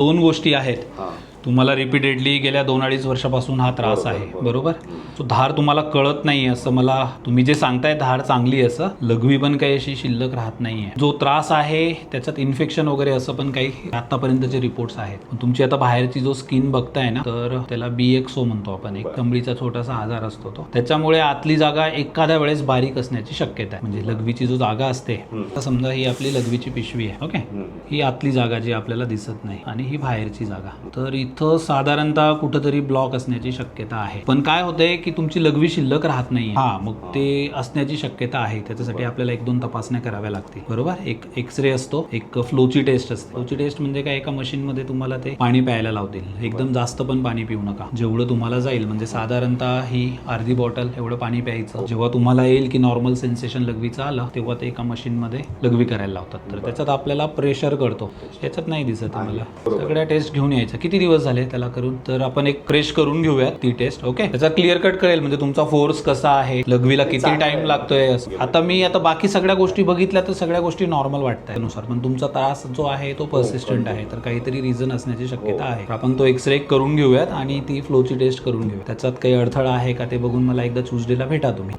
दोन गोष्टी आहेत. तुम्हाला रिपीटेडली गेल्या 2-2.5 वर्षापासून हा त्रास आहे, बरोबर. तो धार तुम्हाला कळत नाही असं मला तुम्ही जे सांगताय, धार चांगली असं लघवी पण काही अशी शिल्लक राहत नाहीये. जो त्रास आहे त्याच्यात इन्फेक्शन वगैरे असं पण काही आतापर्यंतचे रिपोर्ट्स आहेत. तुमची आता बाहेरची जो स्किन बघताय ना, तर त्याला BXO म्हणतो आपण, एक कमळीचा छोटासा आजार असतो तो. त्याच्यामुळे आतली जागा एखाद्या वेळेस बारीक असण्याची शक्यता आहे. म्हणजे लघवीची जो जागा असते, समजा ही आपली लघवीची पिशवी आहे, ओके, ही आतली जागा जी आपल्याला दिसत नाही आणि ही बाहेरची जागा. तर इथं साधारणतः कुठंतरी ब्लॉक असण्याची शक्यता आहे. पण काय होतंय की तुमची लघवी शिल्लक राहत नाही. मग ते असण्याची शक्यता आहे. त्याच्यासाठी आपल्याला 1-2 तपासण्या कराव्या लागतील, बरोबर. एक एक्सरे असतो, एक फ्लोची टेस्ट असते. फ्लोची टेस्ट म्हणजे काय, एका मशीन मध्ये तुम्हाला ते पाणी प्यायला लावतील. एकदम जास्त पण पाणी पिऊ नका, जेवढं तुम्हाला जाईल. म्हणजे साधारणतः ही अर्धी बॉटल एवढं पाणी प्यायचं. जेव्हा तुम्हाला येईल की नॉर्मल सेन्सेशन लघवीचं आलं, तेव्हा ते एका मशीन मध्ये लघवी करायला लावतात. तर त्याच्यात आपल्याला प्रेशर कळतो. याच्यात नाही दिसत आम्हाला. सगळ्या टेस्ट घेऊन यायचं. किती दिवस झाले त्याला करून? तर आपण एक क्रेश करून घेऊयात ती टेस्ट, ओके. त्याचा क्लिअर कट कळेल म्हणजे तुमचा फोर्स कसा आहे, लघवीला किती टाइम लागतोय. आता बाकी सगळ्या गोष्टी बघितल्या तर सगळ्या गोष्टी नॉर्मल वाटतात नुसार, पण तुमचा त्रास जो आहे तो पर्सिस्टंट आहे. तर काहीतरी रिझन असण्याची शक्यता आहे. आपण तो एक्सरे करून घेऊयात आणि ती फ्लोची टेस्ट करून घेऊया. त्याच्यात काही अडथळा आहे का ते बघून मला एकदा ट्यूसडेला भेटा तुम्ही.